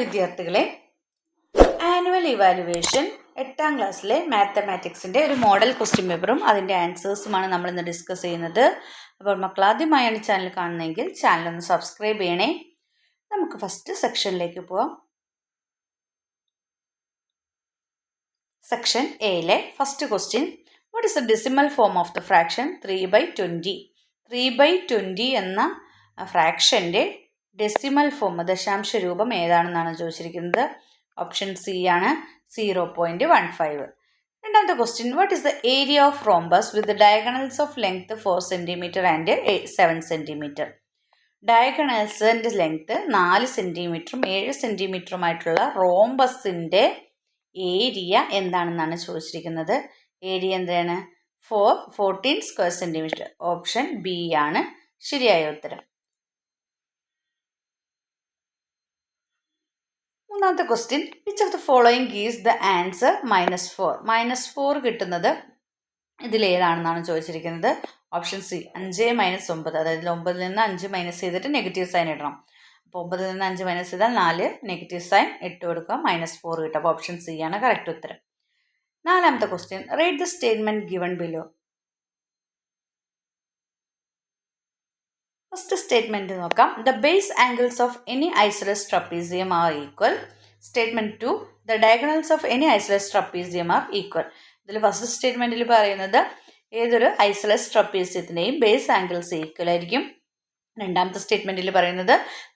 വിദ്യാർത്ഥികളെ, annual evaluation 8ാം ക്ലാസ്സിലെ മാത്തമാറ്റിക്സിൻ്റെ ഒരു മോഡൽ ക്വസ്റ്റ്യൻ പേപ്പറും അതിൻ്റെ ആൻസേഴ്സുമാണ് നമ്മളിന്ന് ഡിസ്കസ് ചെയ്യുന്നത്. അപ്പോൾ മക്കൾ ആദ്യമായാണ് ചാനൽ കാണുന്നതെങ്കിൽ ചാനലൊന്ന് സബ്സ്ക്രൈബ് ചെയ്യണേ. നമുക്ക് ഫസ്റ്റ് സെക്ഷനിലേക്ക് പോവാം. സെക്ഷൻ എയിലെ first question, what is the decimal form of the fraction 3/20? 3/20 എന്ന ഫ്രാക്ഷൻ്റെ ഡെസിമൽ ഫോം, ദശാംശ രൂപം ഏതാണെന്നാണ് ചോദിച്ചിരിക്കുന്നത്. ഓപ്ഷൻ സി ആണ്, 0.15. രണ്ടാമത്തെ question, what is the area of rhombus with diagonals of length 4 cm and 7 cm? ഡയഗണൽസിൻ്റെ ലെങ്ത് 4 cm 7 cm ആയിട്ടുള്ള റോംബസിൻ്റെ area എന്താണെന്നാണ് ചോദിച്ചിരിക്കുന്നത്. ഏരിയ എന്താണ്? 14 square centimeter. ഓപ്ഷൻ ബി ആണ് ശരിയായ ഉത്തരം. മൂന്നാമത്തെ question, which of the following gives the answer -4? -4 കിട്ടുന്നത് ഇതിലേതാണെന്നാണ് ചോദിച്ചിരിക്കുന്നത്. Option C 5 - 9. അതായത് 9 നിന്ന് 5 മൈനസ് ചെയ്തിട്ട് നെഗറ്റീവ് സൈൻ ഇടണം. അപ്പോൾ 9 നിന്ന് 5 മൈനസ് ചെയ്താൽ 4, നെഗറ്റീവ് സൈൻ ഇട്ട് കൊടുക്കുക, -4 കിട്ടും. അപ്പോൾ ഓപ്ഷൻ സി ആണ് കറക്റ്റ് ഉത്തരം. നാലാമത്തെ question, write the statement given below. First statement നോക്കാം. The base angles of any isosceles trapezium are equal. Statement 2, the diagonals of any isosceles trapezium are equal. ഇതിൽ first സ്റ്റേറ്റ്മെന്റിൽ പറയുന്നത് ഏതൊരു ഐസലസ് ട്രപ്പീസിയത്തിൻ്റെയും base angles equal ആയിരിക്കും. രണ്ടാമത്തെ സ്റ്റേറ്റ്മെന്റിൽ പറയുന്നത്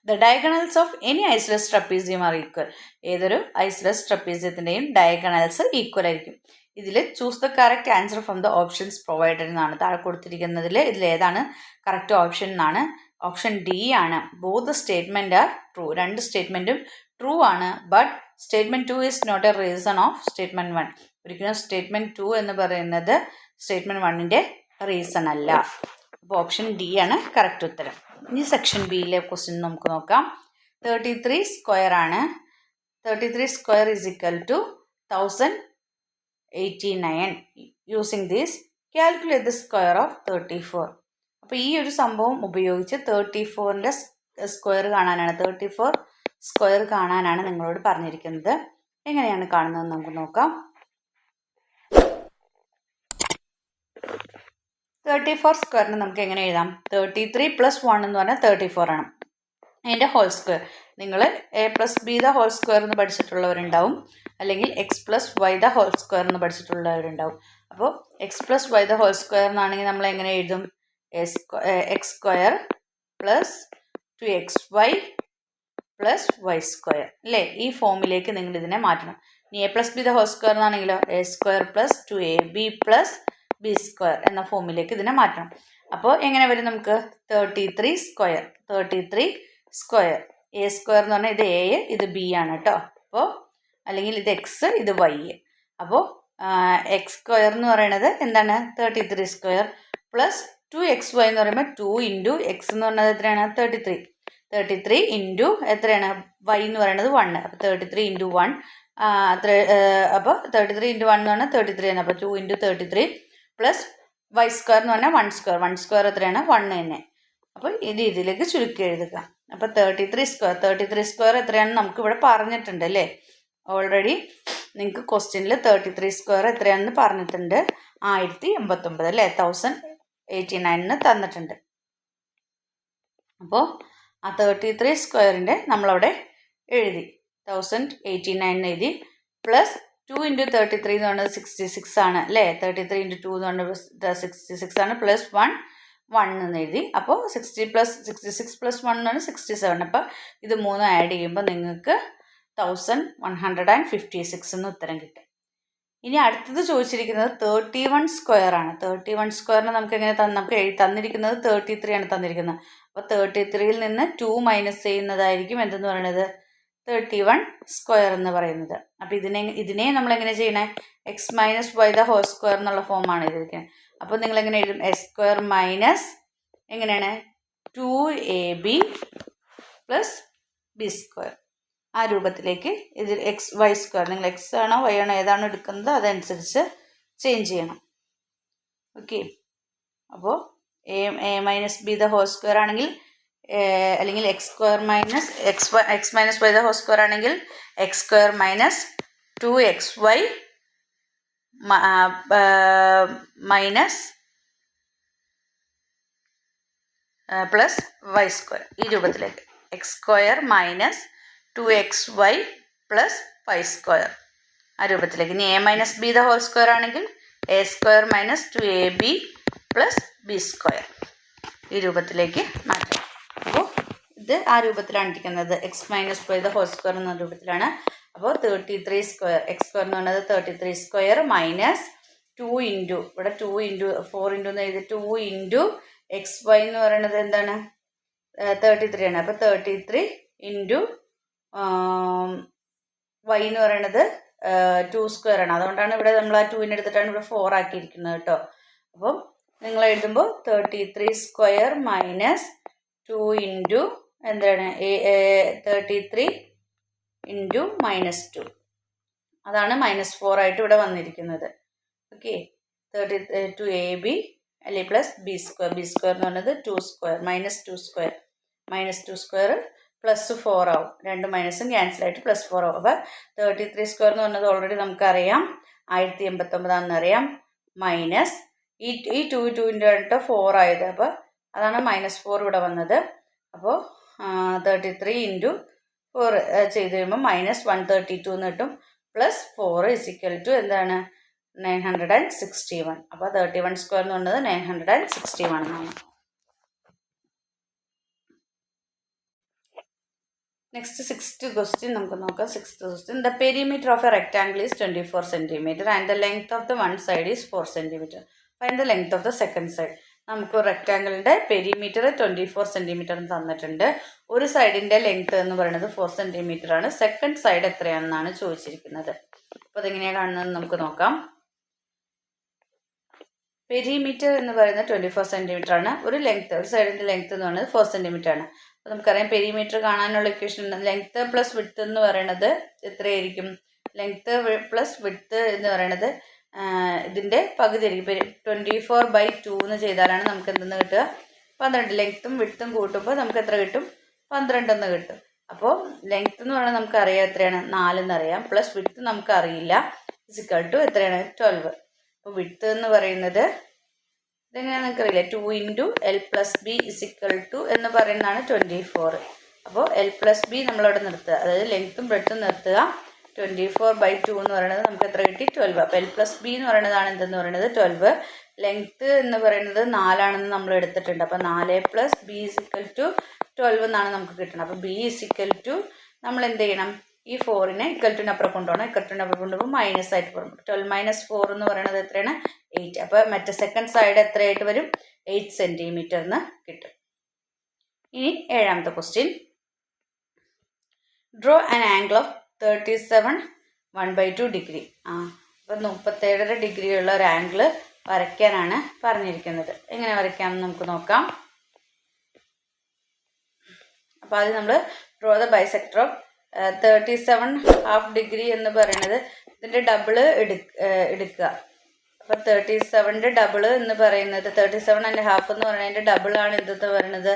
the diagonals of any isosceles trapezium are equal. ഏതൊരു ഐസലസ് ട്രപ്പീസിയത്തിൻ്റെയും ഡയഗണൽസ് ഈക്വൽ ആയിരിക്കും. ഇതിൽ choose the correct answer from the options provided എന്നാണ് താഴെ കൊടുത്തിരിക്കുന്നതിൽ. ഇതിലേതാണ് കറക്റ്റ് ഓപ്ഷൻ എന്നാണ്. ഓപ്ഷൻ ഡി ആണ്. Both the statement are true. രണ്ട് സ്റ്റേറ്റ്മെന്റും ട്രൂ ആണ്. But statement 2 is not a reason of statement 1. ഒരിക്കലും സ്റ്റേറ്റ്മെന്റ് 2 എന്ന് പറയുന്നത് സ്റ്റേറ്റ്മെന്റ് 1ന്റെ റീസൺ അല്ല. അപ്പോൾ ഓപ്ഷൻ ഡി ആണ് കറക്റ്റ് ഉത്തരം. ഇനി സെക്ഷൻ ബിയിലെ ക്വസ്റ്റ്യൻ നമുക്ക് നോക്കാം. 33 സ്ക്വയർ ആണ്. 33 square is equal to 1089. Using this calculate the square of 34. അപ്പോൾ ഈ ഒരു സംഭവം ഉപയോഗിച്ച് 34ൻ്റെ സ്ക്വയർ കാണാനാണ്, 34 സ്ക്വയർ കാണാനാണ് നിങ്ങളോട് പറഞ്ഞിരിക്കുന്നത്. എങ്ങനെയാണ് കാണുന്നത് നമുക്ക് നോക്കാം. 34 സ്ക്വയറിന് നമുക്ക് എങ്ങനെ എഴുതാം? 33 + 1 എന്ന് പറഞ്ഞാൽ 34 ആണ്. അതിൻ്റെ ഹോൾ സ്ക്വയർ നിങ്ങൾ a+b ദ ഹോൾ സ്ക്വയർ എന്ന് പഠിച്ചിട്ടുള്ളവരുണ്ടാവും, അല്ലെങ്കിൽ x+y ദ ഹോൾ സ്ക്വയർ എന്ന് പഠിച്ചിട്ടുള്ളവരുണ്ടാവും. അപ്പോൾ x+y ദ ഹോൾ സ്ക്വയർ എന്നാണെങ്കിൽ നമ്മൾ എങ്ങനെ എഴുതും? x² + 2xy + y² അല്ലേ? ഈ ഫോമിലേക്ക് നിങ്ങൾ ഇതിനെ മാറ്റണം. ഇനി a+b the whole square എന്നാണെങ്കിലോ a² + 2ab + b² എന്ന ഫോമിലേക്ക് ഇതിനെ മാറ്റണം. അപ്പോൾ എങ്ങനെ വരും നമുക്ക്? 33 സ്ക്വയർ. 33 സ്ക്വയർ. a² എന്ന് പറഞ്ഞാൽ ഇത് a, ഇത് b ആണ് കേട്ടോ. അപ്പോൾ അല്ലെങ്കിൽ ഇത് x, ഇത് y. അപ്പോൾ x² എന്ന് പറയുന്നത് എന്താണ്? 33 സ്ക്വയർ പ്ലസ് 2xy എന്ന് പറയുമ്പോൾ 2 × x എന്ന് പറഞ്ഞത് എത്രയാണ്? 33. 33 ഇൻറ്റു എത്രയാണ്? y എന്ന് പറയുന്നത് 1. അപ്പോൾ 33 × 1 അപ്പോൾ 33 × 1 എന്ന് പറഞ്ഞാൽ 33 ആണ്. അപ്പോൾ 2 × 33 പ്ലസ് y² എന്ന് പറഞ്ഞാൽ 1². 1² എത്രയാണ്? 1 തന്നെ. അപ്പോൾ ഇത് ഇതിലേക്ക് ചുരുക്കി എഴുതുക. അപ്പോൾ 33 സ്ക്വയർ. 33 സ്ക്വയർ എത്രയാണെന്ന് നമുക്ക് ഇവിടെ പറഞ്ഞിട്ടുണ്ട് അല്ലേ? ഓൾറെഡി നിങ്ങൾക്ക് ക്വസ്റ്റ്യനിൽ 33 സ്ക്വയർ എത്രയാണെന്ന് പറഞ്ഞിട്ടുണ്ട്. 1089 അല്ലേ? 1089 തന്നിട്ടുണ്ട്. അപ്പോൾ ആ 33 സ്ക്വയറിൻ്റെ നമ്മളവിടെ എഴുതി 1089 എഴുതി. പ്ലസ് 2 × 33 എന്ന് പറയുന്നത് 66 ആണ് അല്ലേ? 33 × 2 എന്ന് പറയുന്നത് 66 ആണ്. പ്ലസ് 1 എന്ന് എഴുതി. അപ്പോൾ 60 + 66 + 1 എന്ന് പറഞ്ഞാൽ 67. അപ്പോൾ ഇത് മൂന്നും ആഡ് ചെയ്യുമ്പോൾ നിങ്ങൾക്ക് 1156 എന്ന് ഉത്തരം കിട്ടും. ഇനി അടുത്തത് ചോദിച്ചിരിക്കുന്നത് 31 സ്ക്വയർ ആണ്. 31 സ്ക്വയറിന് നമുക്ക് എങ്ങനെ നമുക്ക് തന്നിരിക്കുന്നത് 33 ആണ് തന്നിരിക്കുന്നത്. അപ്പോൾ 33ൽ നിന്ന് 2 മൈനസ് ചെയ്യുന്നതായിരിക്കും എന്തെന്ന് പറയുന്നത്? 31 സ്ക്വയർ എന്ന് പറയുന്നത്. അപ്പോൾ ഇതിനെ നമ്മൾ എങ്ങനെ ചെയ്യണേ? x - y the whole square എന്നുള്ള ഫോമാണ് ഇതിരിക്കുന്നത്. അപ്പോൾ നിങ്ങൾ എങ്ങനെ എഴുതും? s² - എങ്ങനെയാണ്? 2ab + b². ആ രൂപത്തിലേക്ക് ഇതിൽ y² നിങ്ങൾ x ആണോ y ആണോ ഏതാണോ എടുക്കുന്നത് അതനുസരിച്ച് ചേഞ്ച് ചെയ്യണം. ഓക്കെ. അപ്പോൾ a - b the whole square ആണെങ്കിൽ അല്ലെങ്കിൽ x square minus x minus y the whole square ആണെങ്കിൽ x square minus 2xy minus plus y square, ഈ രൂപത്തിലേക്ക് x square minus 2xy plus y square, ആ രൂപത്തിലേക്ക്. ഇനി a minus b the whole square ആണെങ്കിൽ a square minus 2ab plus b square, ഈ രൂപത്തിലേക്ക് മാറ്റാം. അപ്പോൾ ഇത് ആ രൂപത്തിലാണ് ഇരിക്കുന്നത്, x minus y the whole square എന്ന രൂപത്തിലാണ്. അപ്പോൾ 33 സ്ക്വയർ, എക്സ് സ്ക്വയർ എന്ന് പറയുന്നത് 33 സ്ക്വയർ മൈനസ് 2 ഇൻറ്റു, ഇവിടെ 2 ഇൻറ്റു 4 ഇൻറ്റു എന്ന് എഴുതി 2 ഇൻറ്റു എക്സ് വൈ എന്ന് പറയുന്നത് എന്താണ് 33 ആണ്. അപ്പോൾ 33 ഇൻറ്റു വൈ എന്ന് പറയുന്നത് 2 സ്ക്വയർ ആണ്. അതുകൊണ്ടാണ് ഇവിടെ നമ്മൾ ആ 2നെ എടുത്തിട്ടാണ് ഇവിടെ 4 ആക്കിയിരിക്കുന്നത് കേട്ടോ. അപ്പം നിങ്ങൾ എഴുതുമ്പോൾ 33 സ്ക്വയർ മൈനസ് 2 ഇൻറ്റു എന്താണ് 33 ഇൻറ്റു -2, അതാണ് -4 ആയിട്ട് ഇവിടെ വന്നിരിക്കുന്നത്. ഓക്കെ, 32ab അല്ലെങ്കിൽ plus b square, B square എന്ന് പറയുന്നത് 2 സ്ക്വയർ -2 സ്ക്വയർ, -2 സ്ക്വയർ പ്ലസ് 4 ആവും, രണ്ട് മൈനസും ക്യാൻസൽ ആയിട്ട് പ്ലസ് 4 ആവും. അപ്പോൾ 33 സ്ക്വയർ എന്ന് പറഞ്ഞത് ഓൾറെഡി നമുക്കറിയാം 1089 ആണെന്നറിയാം, മൈനസ് ഈ 2 ആയിട്ട് 4 ആയത്, അപ്പോൾ അതാണ് -4 ഇവിടെ വന്നത്. അപ്പോൾ 33 ഇൻറ്റു 4 ചെയ്ത് കഴിയുമ്പോൾ -132 എന്ന് കിട്ടും, പ്ലസ് 4 ഇസിക്കൽ ടു എന്താണ് 961. അപ്പോൾ 31 സ്ക്വയർ എന്ന് പറയുന്നത് 961 എന്നാണ്. നെക്സ്റ്റ് 6th ക്വസ്റ്റ്യൻ നമുക്ക് നോക്കാം. 6th question, the perimeter of A rectangle is 24 centimetre and the length of the one side is 4 centimetre. Find the length of the second side. നമുക്ക് റെക്ടാംഗിളിൻ്റെ perimeter 24 centimetre തന്നിട്ടുണ്ട്. ഒരു സൈഡിൻ്റെ length എന്ന് പറയുന്നത് 4 centimetre ആണ്. Second side എത്രയാണെന്നാണ് ചോദിച്ചിരിക്കുന്നത്. അപ്പോൾ അതെങ്ങനെയാണ് കാണുന്നതെന്ന് നമുക്ക് നോക്കാം. പെരിമീറ്റർ എന്ന് പറയുന്നത് 24 സെൻറ്റിമീറ്റർ ആണ്. ഒരു സൈഡിൻ്റെ ലെങ്ത് എന്ന് പറയുന്നത് 4 സെൻറ്റിമീറ്റർ ആണ്. അപ്പോൾ നമുക്കറിയാം പെരിമീറ്റർ കാണാനുള്ള ഇക്വേഷൻ ലെങ്ത് പ്ലസ് വിഡ്ത്ത് എന്ന് പറയുന്നത് എത്രയായിരിക്കും? ലെങ്ത് പ്ലസ് വിഡ്ത്ത് എന്ന് പറയുന്നത് ഇതിൻ്റെ പകുതി ആയിരിക്കും. 24/2 എന്ന് ചെയ്താലാണ് നമുക്ക് എന്തെന്ന് കിട്ടുക? 12. ലെങ്ത്തും വിഡ്ത്തും കൂട്ടുമ്പോൾ നമുക്ക് എത്ര കിട്ടും? 12 എന്ന് കിട്ടും. അപ്പോൾ ലെങ്ത് എന്ന് പറയുന്നത് നമുക്കറിയാം എത്രയാണ്? 4 എന്നറിയാം. പ്ലസ് വിഡ്ത്ത് നമുക്കറിയില്ല, ഇസിക്കൽ ടു എത്രയാണ്? 12. അപ്പോൾ വിഡ്ത്ത് എന്ന് പറയുന്നത് ഇതെങ്ങനെയാണ് നമുക്കറിയില്ല, 2 into L plus B is equal to എന്ന് പറയുന്നതാണ് 24. അപ്പോൾ L പ്ലസ് ബി നമ്മളവിടെ നിർത്തുക, അതായത് ലെങ്ത്തും ബ്രെഡ്ത്തും നിർത്തുക. 24/2 എന്ന് പറയുന്നത് നമുക്ക് എത്ര കിട്ടി? 12. അപ്പോൾ L പ്ലസ് ബി എന്ന് പറയുന്നതാണ് എന്തെന്ന് പറയുന്നത് 12. ലെങ്ത്ത് എന്ന് പറയുന്നത് 4 ആണെന്ന് നമ്മൾ എടുത്തിട്ടുണ്ട്. അപ്പോൾ 4 പ്ലസ് ബി ഇസിക്കൽ ടു 12 എന്നാണ് നമുക്ക് കിട്ടുന്നത്. അപ്പോൾ ബി ഇസിക്കൽ ടു നമ്മൾ എന്ത് ചെയ്യണം? ഈ 4നെ ഇക്വൽ ടുവിന് അപ്പുറം കൊണ്ടുപോകണം. ഇക്വൽ ടുവിന് അപ്പുറം കൊണ്ടുപോകുമ്പോൾ മൈനസ് ആയിട്ട് പോകും. 12 - 4 എന്ന് പറയുന്നത് എത്രയാണ്? 8. അപ്പോൾ മറ്റേ സെക്കൻഡ് സൈഡ് എത്രയായിട്ട് വരും? 8 സെൻറ്റിമീറ്റർ എന്ന് കിട്ടും. ഇനി 7ാമത്തെ question, draw an angle of 37 1/2 degree. അപ്പോൾ 37 ഡിഗ്രിയുള്ള ഒരു ആംഗിൾ വരയ്ക്കാനാണ് പറഞ്ഞിരിക്കുന്നത്. എങ്ങനെ വരയ്ക്കാമെന്ന് നമുക്ക് നോക്കാം. അപ്പോൾ അത് നമ്മൾ draw the bisector of 37.5 degree എന്ന് പറയുന്നത് ഇതിൻ്റെ ഡബിള് എടുക്കുക. അപ്പോൾ 37ൻ്റെ ഡബിള് എന്ന് പറയുന്നത് 37.5 എന്ന് പറയുന്നതിൻ്റെ ഡബിളാണ് ഇതെന്ന് പറയുന്നത്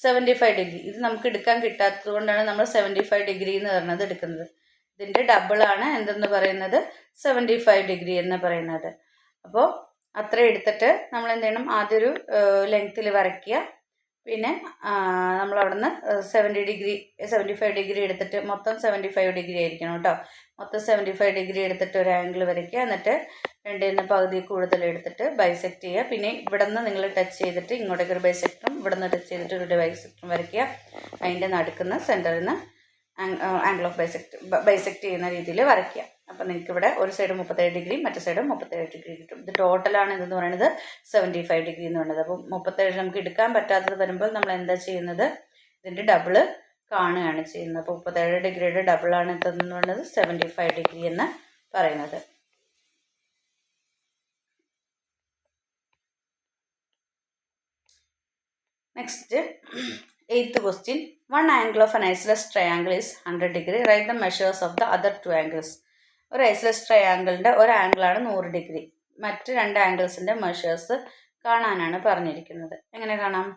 75 ഡിഗ്രി. ഇത് നമുക്ക് എടുക്കാൻ കിട്ടാത്തത് കൊണ്ടാണ് നമ്മൾ 75 ഡിഗ്രി എന്ന് പറയുന്നത് എടുക്കുന്നത്. ഇതിൻ്റെ ഡബിളാണ് എന്തെന്ന് പറയുന്നത് 75 ഡിഗ്രി എന്ന് പറയുന്നത്. അപ്പോൾ അത്ര എടുത്തിട്ട് നമ്മൾ എന്ത് ചെയ്യണം? ആദ്യം ഒരു ലെങ്ത്തിൽ വരയ്ക്കുക. പിന്നെ നമ്മളവിടെ നിന്ന് 75 ഡിഗ്രി എടുത്തിട്ട് മൊത്തം 75 ഡിഗ്രി ആയിരിക്കണം കേട്ടോ. മൊത്തം 75 ഡിഗ്രി എടുത്തിട്ട് ഒരു ആംഗിൾ വരയ്ക്കുക. എന്നിട്ട് രണ്ടിന് പകുതി കൂടുതൽ എടുത്തിട്ട് ബൈസെക്റ്റ് ചെയ്യുക. പിന്നെ ഇവിടെ നിന്ന് നിങ്ങൾ ടച്ച് ചെയ്തിട്ട് ഇങ്ങോട്ടേക്ക് ഒരു ബൈസെക്ടറും ഇവിടെ നിന്ന് ടച്ച് ചെയ്തിട്ട് ഒരു ബൈസെക്ടറും വരയ്ക്കുക. അതിൻ്റെ നടുക്കുന്ന സെൻറ്ററിൽ നിന്ന് ആംഗിൾ ഓഫ് ബൈസെക്റ്റ് ചെയ്യുന്ന രീതിയിൽ വരയ്ക്കുക. അപ്പോൾ നിങ്ങൾക്ക് ഇവിടെ ഒരു സൈഡ് 37 ഡിഗ്രി മറ്റേ സൈഡ് 37 ഡിഗ്രി കിട്ടും. ഇത് ടോട്ടലാണ് ഇതെന്ന് പറയുന്നത് 75 ഡിഗ്രി എന്ന് പറയുന്നത്. അപ്പോൾ 37 നമുക്ക് എടുക്കാൻ പറ്റാത്തത് വരുമ്പോൾ നമ്മൾ എന്താ ചെയ്യുന്നത്? ഇതിൻ്റെ ഡബിള് കാണുകയാണ് ചെയ്യുന്നത്. അപ്പോൾ 37 ഡിഗ്രിയുടെ ഡബിളാണ് ഇതെന്ന് പറയുന്നത് 75 ഡിഗ്രി എന്ന് പറയുന്നത്. Next 8th question, one angle of an isosceles triangle is 100 degree. Write the measures of the other 2 angles. ഒരു ഐസോസെലസ് ട്രയാങ്കിളിൻ്റെ ഒരു ആംഗിളാണ് 100 ഡിഗ്രി. മറ്റ് 2 ആംഗിൾസിൻ്റെ മെഷേഴ്സ് കാണാനാണ് പറഞ്ഞിരിക്കുന്നത്. എങ്ങനെ കാണാം?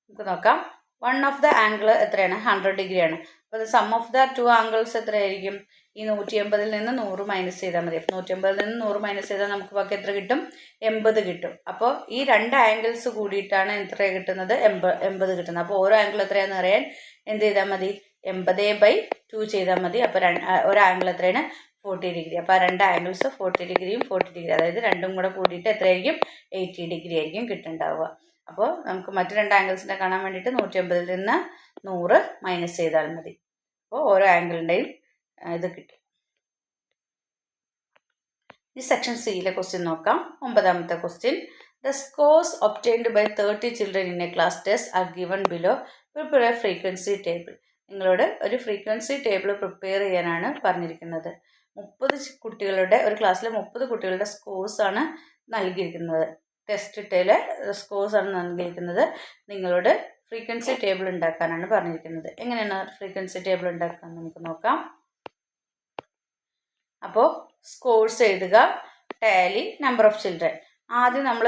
നമുക്ക് നോക്കാം. വൺ ഓഫ് ദ ആംഗിൾ എത്രയാണ് 100 ഡിഗ്രിയാണ്. അപ്പോൾ sum of the two angles എത്രയായിരിക്കും? ഈ 180 നിന്ന് 100 മൈനസ് ചെയ്താൽ മതി. അപ്പോൾ 180 നിന്ന് 100 മൈനസ് ചെയ്താൽ നമുക്ക് ബാക്കി എത്ര കിട്ടും? 80 കിട്ടും. അപ്പോൾ ഈ രണ്ട് ആംഗിൾസ് കൂടിയിട്ടാണ് എത്ര കിട്ടുന്നത്? 80 കിട്ടുന്നത്. അപ്പോൾ ഓരോ ആംഗിൾ എത്രയാണെന്ന് അറിയാൻ എന്ത് ചെയ്താൽ മതി? 80/2 ചെയ്താൽ മതി. അപ്പോൾ ഒരു ആംഗിൾ എത്രയാണ്? 40 ഡിഗ്രി. അപ്പോൾ ആ രണ്ട് ആംഗിൾസ് 40 ഡിഗ്രിയും 40 ഡിഗ്രി, അതായത് രണ്ടും കൂടെ കൂടിയിട്ട് എത്രയായിരിക്കും? 80 ഡിഗ്രി ആയിരിക്കും കിട്ടുന്നുണ്ടാവുക. അപ്പോൾ നമുക്ക് മറ്റു രണ്ട് ആംഗിൾസിനെ കാണാൻ വേണ്ടിയിട്ട് 180 നിന്ന് 100 മൈനസ് ചെയ്താൽ മതി. അപ്പോൾ ഓരോ ആംഗിളിൻ്റെയും ഇത് കിട്ടും. ഈ സെക്ഷൻ സിയിലെ ക്വസ്റ്റ്യൻ നോക്കാം. 9ാമത്തെ question. The scores obtained by 30 children in a class test are given below. Prepare a frequency table. നിങ്ങളോട് ഒരു ഫ്രീക്വൻസി ടേബിൾ പ്രിപ്പയർ ചെയ്യാനാണ് പറഞ്ഞിരിക്കുന്നത്. 30 കുട്ടികളുടെ, ഒരു ക്ലാസ്സിലെ 30 കുട്ടികളുടെ സ്കോർസാണ് നൽകിയിരിക്കുന്നത്. ടെസ്റ്റിലെ സ്കോർസാണ് നൽകിയിരിക്കുന്നത്. നിങ്ങളോട് ഫ്രീക്വൻസി ടേബിൾ ഉണ്ടാക്കാനാണ് പറഞ്ഞിരിക്കുന്നത്. എങ്ങനെയാണ് ഫ്രീക്വൻസി ടേബിൾ ഉണ്ടാക്കാൻ നമുക്ക് നോക്കാം. അപ്പോൾ സ്കോർസ് എഴുതുക. Tally number of children. ആദ്യം നമ്മൾ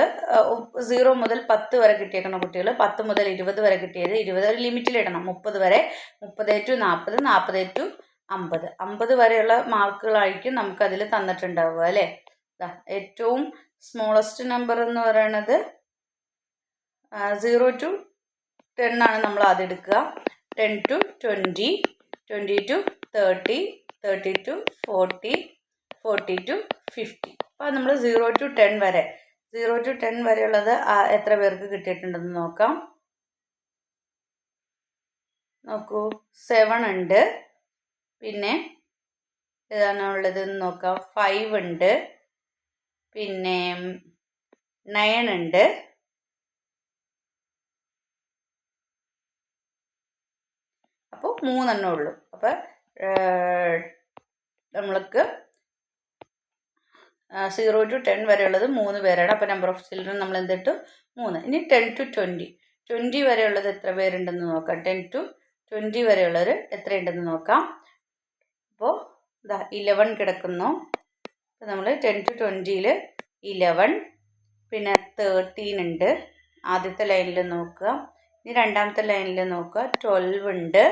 0 മുതൽ 10 വരെ കിട്ടിയേക്കുന്ന കുട്ടികൾ 10 മുതൽ 20 വരെ കിട്ടിയത് 20 ഒരു ലിമിറ്റിലിടണം. 30 വരെ 30 to 40, 40 to 50. 50 വരെയുള്ള മാർക്കുകളായിരിക്കും നമുക്കതിൽ തന്നിട്ടുണ്ടാവുക അല്ലേ. ഏറ്റവും സ്മോളസ്റ്റ് നമ്പർ എന്ന് പറയുന്നത് 0 to 10 ആണ് നമ്മൾ ആദ്യം എടുക്കുക. 10 to 20, 20 to 30, 30 to 40, 40 to 50. അപ്പോൾ നമ്മൾ 0 to 10 വരെ, 0 to 10 വരെയുള്ളത് എത്ര പേർക്ക് കിട്ടിയിട്ടുണ്ടെന്ന് നോക്കാം. നോക്കൂ, 7 ഉണ്ട്. പിന്നെ ഏതാണ് ഉള്ളതെന്ന് നോക്കാം. 5 ഉണ്ട്. പിന്നെ 9 ഉണ്ട്. അപ്പോൾ 3 എണ്ണേ ഉള്ളൂ. അപ്പോൾ നമ്മൾക്ക് 0 to 10 വരെയുള്ളത് 3 പേരാണ്. അപ്പോൾ നമ്പർ ഓഫ് ചിൽഡ്രൻ നമ്മൾ എന്തിട്ടു? 3. ഇനി 10 to 20, 20 വരെയുള്ളത് എത്ര പേരുണ്ടെന്ന് നോക്കാം. 10 to 20 വരെയുള്ളവർ എത്രയുണ്ടെന്ന് നോക്കാം. അപ്പോൾ 11 കിടക്കുന്നു. അപ്പോൾ നമ്മൾ 10 to 20ൽ 11, പിന്നെ 13 ഉണ്ട്. ആദ്യത്തെ ലൈനിൽ നോക്കുക. ഇനി രണ്ടാമത്തെ ലൈനിൽ നോക്കുക. 12 ഉണ്ട്.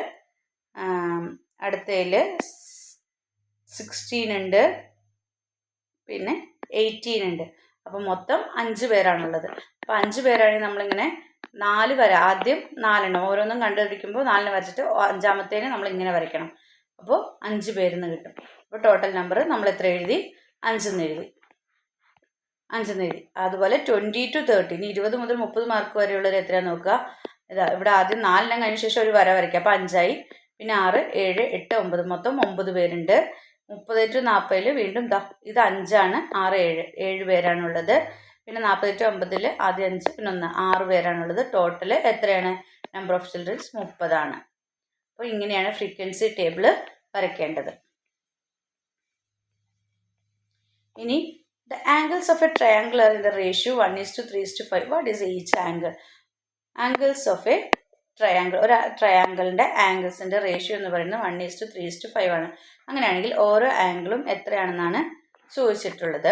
അടുത്തതിൽ 16 ഉണ്ട്. പിന്നെ 18 ഉണ്ട്. അപ്പം മൊത്തം 5 പേരാണുള്ളത്. അപ്പോൾ 5 പേരാണെങ്കിൽ നമ്മളിങ്ങനെ 4 വര, ആദ്യം 4 എണ്ണം ഓരോന്നും കണ്ടുപിടിക്കുമ്പോൾ 4 വരച്ചിട്ട് 5ാമത്തേന് നമ്മൾ ഇങ്ങനെ വരയ്ക്കണം. അപ്പോൾ 5 പേരെന്ന് കിട്ടും. അപ്പോൾ ടോട്ടൽ നമ്പർ നമ്മൾ എത്ര എഴുതി? 5 എന്ന് എഴുതി. അതുപോലെ 20 to 30, ഇനി 20 മുതൽ 30 മാർക്ക് വരെയുള്ളവർ എത്രയാണെന്ന് നോക്കുക. ഇവിടെ ആദ്യം 4 എണ്ണം കഴിഞ്ഞ ശേഷം ഒരു വര വരയ്ക്കുക. അപ്പോൾ 5 ആയി. പിന്നെ 6, 7, 8, 9, മൊത്തം 9 പേരുണ്ട്. 30 to 40 വീണ്ടും ഇത് 5 ആണ്. 6, 7 പേരാണുള്ളത്. പിന്നെ 40 to 50 ആദ്യം 5, പിന്നെ 1, 6 പേരാണുള്ളത്. ടോട്ടൽ എത്രയാണ്? നമ്പർ ഓഫ് ചിൽഡ്രൻസ് 30 ആണ്. അപ്പോൾ ഇങ്ങനെയാണ് ഫ്രീക്വൻസി ടേബിൾ വരയ്ക്കേണ്ടത്. ഇനി the angles of a triangle are in the ratio 1:3:5. What is each angle? Angles of a triangle, ഒരു ട്രയാങ്കിളിൻ്റെ ആംഗിൾസിൻ്റെ റേഷ്യോ എന്ന് പറയുന്നത് 1:3:5 ആണ്. അങ്ങനെയാണെങ്കിൽ ഓരോ ആംഗിളും എത്രയാണെന്നാണ് ചോദിച്ചിട്ടുള്ളത്.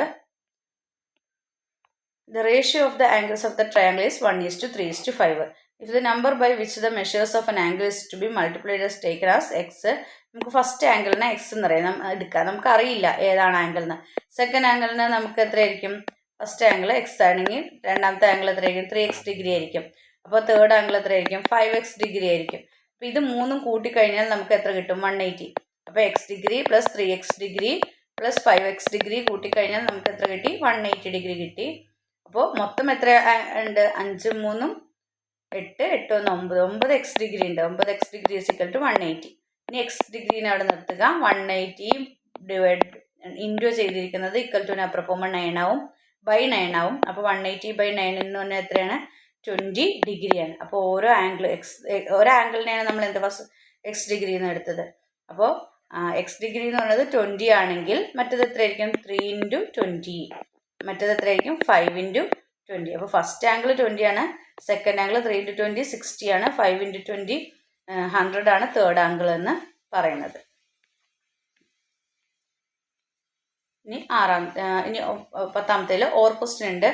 The ratio of the angles of the triangle is 1:3:5. If the number by which the measures of an angle is to be multiplied is taken as x, നമുക്ക് first ആംഗിളിനെ X എന്ന് പറയാം എടുക്കാം. നമുക്കറിയില്ല ഏതാണ് ആംഗിൾ എന്ന്. സെക്കൻഡ് ആംഗിളിന് നമുക്ക് എത്രയായിരിക്കും? First angle X ആണെങ്കിൽ രണ്ടാമത്തെ ആംഗിൾ എത്രയായിരിക്കും? 3x ഡിഗ്രി ആയിരിക്കും. അപ്പോൾ തേർഡ് ആംഗിൾ എത്രയായിരിക്കും? 5x ഡിഗ്രി ആയിരിക്കും. അപ്പോൾ ഇത് മൂന്നും കൂട്ടിക്കഴിഞ്ഞാൽ നമുക്ക് എത്ര കിട്ടും? 180. അപ്പോൾ x degree plus 3x degree plus 5x degree കൂട്ടിക്കഴിഞ്ഞാൽ നമുക്ക് എത്ര കിട്ടി? 180 ഡിഗ്രി കിട്ടി. അപ്പോൾ മൊത്തം എത്ര ഉണ്ട്? 5, 3, 8, 8, 1, 9, 9x ഡിഗ്രി ഉണ്ട്. 9x degree = 180. ഇനി എക്സ് ഡിഗ്രീനെ അവിടെ നിർത്തുക. 180 ഇൻറ്റു ചെയ്തിരിക്കുന്നത് = അപ്പുറം 9 ആവും, ബൈ 9 ആവും. അപ്പോൾ 180/9 എന്ന് പറഞ്ഞാൽ എത്രയാണ്? 20 ഡിഗ്രിയാണ്. അപ്പോൾ ഓരോ ആംഗിളിനെയാണ് നമ്മൾ എന്ത് ഫസ്റ്റ് എക്സ് ഡിഗ്രി എന്ന് എടുത്തത്. അപ്പോൾ എക്സ് ഡിഗ്രി എന്ന് പറയുന്നത് 20 ആണെങ്കിൽ മറ്റേത് എത്രയായിരിക്കും? 3 × 20. മറ്റേത് എത്രയായിരിക്കും? 5 × 20. അപ്പോൾ ഫസ്റ്റ് ആംഗിൾ 20 ആണ്. സെക്കൻഡ് ആംഗിൾ 3 × 20 60 ആണ്. 5 × 20 100 ആണ് തേർഡ് ആംഗിൾ എന്ന് പറയുന്നത്. ഇനി 10ാമത്തേൽ ഓർ ക്വസ്റ്റ്യൻ ഉണ്ട്.